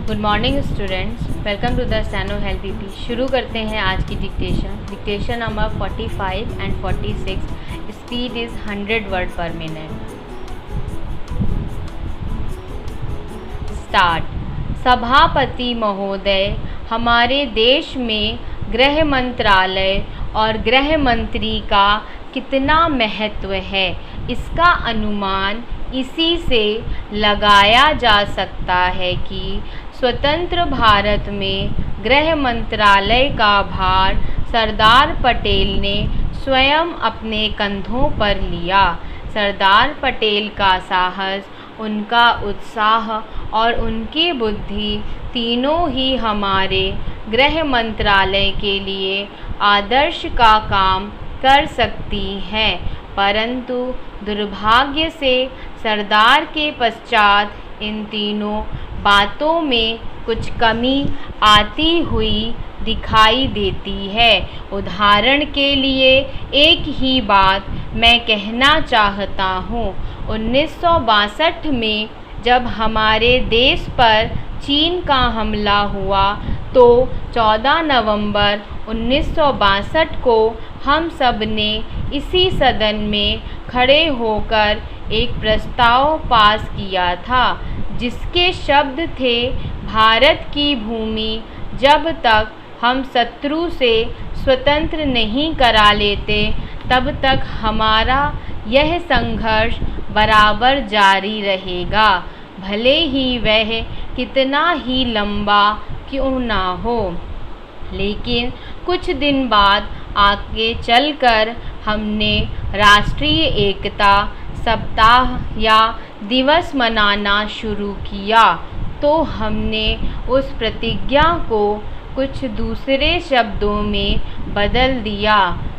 Good morning students, welcome to the steno health PP. शुरू करते हैं आज की dictation number 45 and 46। Speed is 100 word per minute. Start. सभापति महोदय, हमारे देश में गृह मंत्रालय और गृह मंत्री का कितना महत्व है, इसका अनुमान इसी से लगाया जा सकता है कि स्वतंत्र भारत में गृह मंत्रालय का भार सरदार पटेल ने स्वयं अपने कंधों पर लिया। सरदार पटेल का साहस, उनका उत्साह और उनकी बुद्धि तीनों ही हमारे गृह मंत्रालय के लिए आदर्श का काम कर सकती हैं, परंतु दुर्भाग्य से सरदार के पश्चात इन तीनों बातों में कुछ कमी आती हुई दिखाई देती है। उदाहरण के लिए एक ही बात मैं कहना चाहता हूँ। 1962 में जब हमारे देश पर चीन का हमला हुआ तो 14 नवंबर 1962 को हम सब ने इसी सदन में खड़े होकर एक प्रस्ताव पास किया था, जिसके शब्द थे, भारत की भूमि जब तक हम शत्रु से स्वतंत्र नहीं करा लेते तब तक हमारा यह संघर्ष बराबर जारी रहेगा, भले ही वह कितना ही लंबा क्यों ना हो। लेकिन कुछ दिन बाद आगे चलकर हमने राष्ट्रीय एकता सप्ताह या दिवस मनाना शुरू किया, तो हमने उस प्रतिज्ञा को कुछ दूसरे शब्दों में बदल दिया।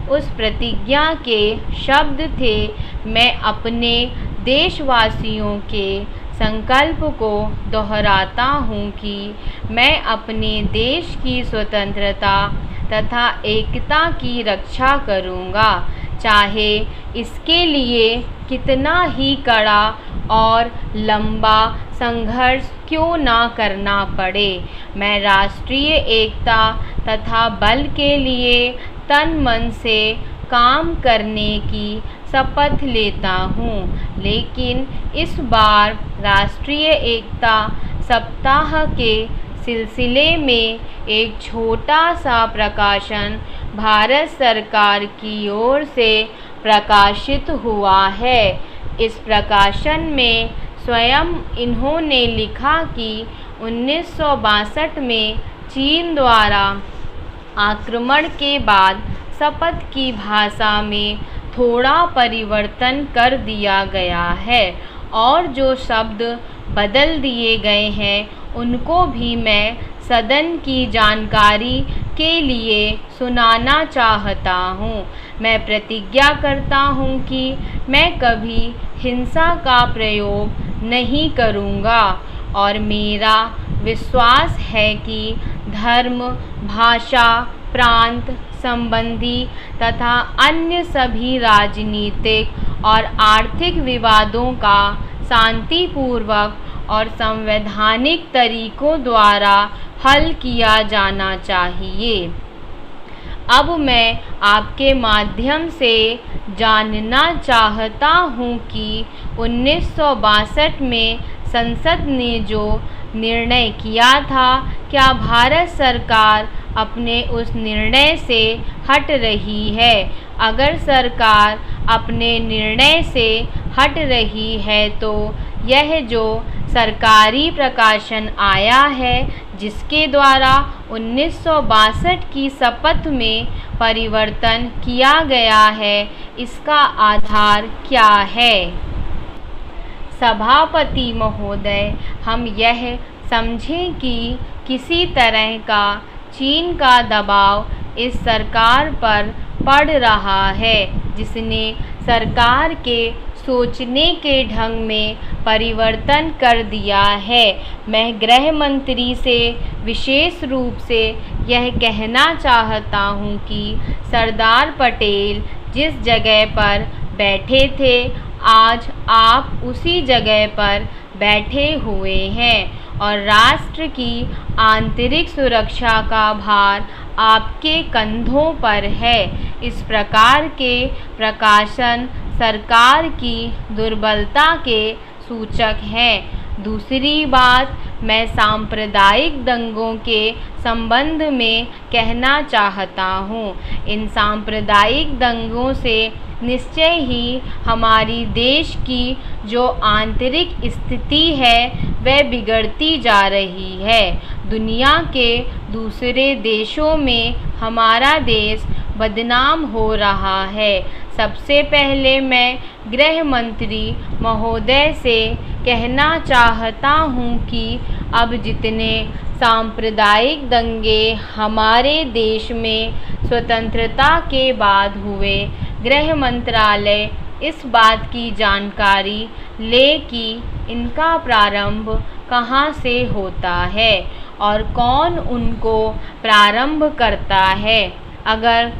उस प्रतिज्ञा के शब्द थे, मैं अपने देशवासियों के संकल्प को दोहराता हूँ कि मैं अपने देश की स्वतंत्रता तथा एकता की रक्षा करूँगा, चाहे इसके लिए कितना ही कड़ा और लंबा संघर्ष क्यों ना करना पड़े। मैं राष्ट्रीय एकता तथा बल के लिए तन मन से काम करने की शपथ लेता हूँ। लेकिन इस बार राष्ट्रीय एकता सप्ताह के सिलसिले में एक छोटा सा प्रकाशन भारत सरकार की ओर से प्रकाशित हुआ है। इस प्रकाशन में स्वयं इन्होंने लिखा कि 1962 में चीन द्वारा आक्रमण के बाद शपथ की भाषा में थोड़ा परिवर्तन कर दिया गया है और जो शब्द बदल दिए गए हैं उनको भी मैं सदन की जानकारी के लिए सुनाना चाहता हूँ। मैं प्रतिज्ञा करता हूँ कि मैं कभी हिंसा का प्रयोग नहीं करूँगा और मेरा विश्वास है कि धर्म, भाषा, प्रांत संबंधी तथा अन्य सभी राजनीतिक और आर्थिक विवादों का शांतिपूर्वक और संवैधानिक तरीकों द्वारा हल किया जाना चाहिए। अब मैं आपके माध्यम से जानना चाहता हूँ कि 1962 में संसद ने जो निर्णय किया था, क्या भारत सरकार अपने उस निर्णय से हट रही है? अगर सरकार अपने निर्णय से हट रही है तो यह जो सरकारी प्रकाशन आया है, जिसके द्वारा 1962 की शपथ में परिवर्तन किया गया है, इसका आधार क्या है? सभापति महोदय, हम यह समझें कि किसी तरह का चीन का दबाव इस सरकार पर पड़ रहा है, जिसने सरकार के सोचने के ढंग में परिवर्तन कर दिया है। मैं गृह मंत्री से विशेष रूप से यह कहना चाहता हूँ कि सरदार पटेल जिस जगह पर बैठे थे, आज आप उसी जगह पर बैठे हुए हैं और राष्ट्र की आंतरिक सुरक्षा का भार आपके कंधों पर है। इस प्रकार के प्रकाशन सरकार की दुर्बलता के सूचक हैं। दूसरी बात मैं सांप्रदायिक दंगों के संबंध में कहना चाहता हूँ। इन सांप्रदायिक दंगों से निश्चय ही हमारी देश की जो आंतरिक स्थिति है वह बिगड़ती जा रही है। दुनिया के दूसरे देशों में हमारा देश बदनाम हो रहा है। सबसे पहले मैं गृह मंत्री महोदय से कहना चाहता हूँ कि अब जितने सांप्रदायिक दंगे हमारे देश में स्वतंत्रता के बाद हुए, गृह मंत्रालय इस बात की जानकारी ले कि इनका प्रारंभ कहाँ से होता है और कौन उनको प्रारंभ करता है। अगर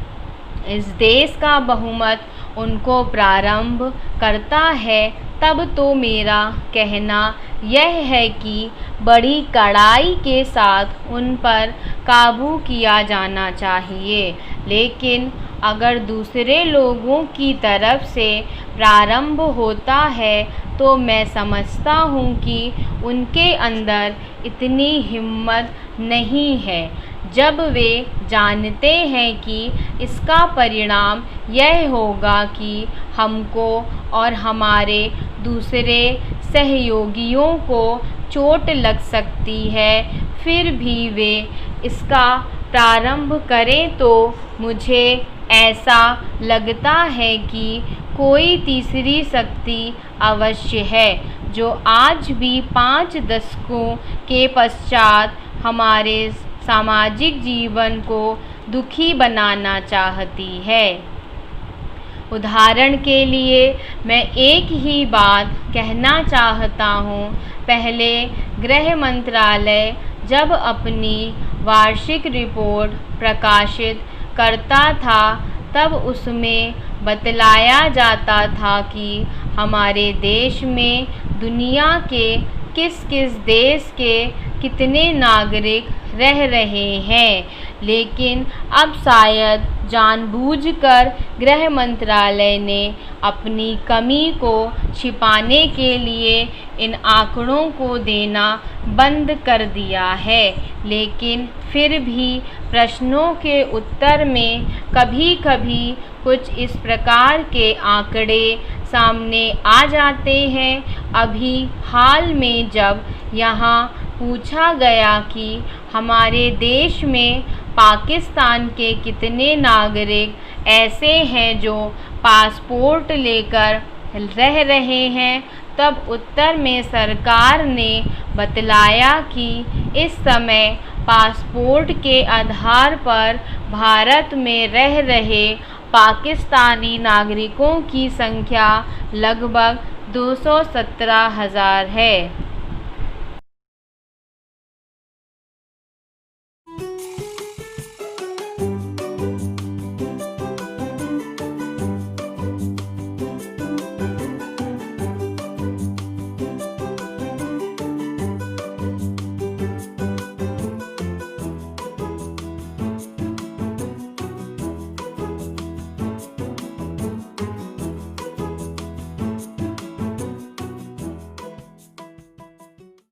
इस देश का बहुमत उनको प्रारंभ करता है तब तो मेरा कहना यह है कि बड़ी कड़ाई के साथ उन पर काबू किया जाना चाहिए। लेकिन अगर दूसरे लोगों की तरफ से प्रारंभ होता है तो मैं समझता हूँ कि उनके अंदर इतनी हिम्मत नहीं है। जब वे जानते हैं कि इसका परिणाम यह होगा कि हमको और हमारे दूसरे सहयोगियों को चोट लग सकती है, फिर भी वे इसका प्रारंभ करें तो मुझे ऐसा लगता है कि कोई तीसरी शक्ति अवश्य है जो आज भी 5 दशकों के पश्चात हमारे सामाजिक जीवन को दुखी बनाना चाहती है। उदाहरण के लिए मैं एक ही बात कहना चाहता हूँ। पहले गृह मंत्रालय जब अपनी वार्षिक रिपोर्ट प्रकाशित करता था तब उसमें बतलाया जाता था कि हमारे देश में दुनिया के किस किस देश के कितने नागरिक रह रहे हैं। लेकिन अब शायद जानबूझकर गृह मंत्रालय ने अपनी कमी को छिपाने के लिए इन आंकड़ों को देना बंद कर दिया है। लेकिन फिर भी प्रश्नों के उत्तर में कभी कभी कुछ इस प्रकार के आंकड़े सामने आ जाते हैं। अभी हाल में जब यहाँ पूछा गया कि हमारे देश में पाकिस्तान के कितने नागरिक ऐसे हैं जो पासपोर्ट लेकर रह रहे हैं, तब उत्तर में सरकार ने बतलाया कि इस समय पासपोर्ट के आधार पर भारत में रह रहे पाकिस्तानी नागरिकों की संख्या लगभग 217,000 है।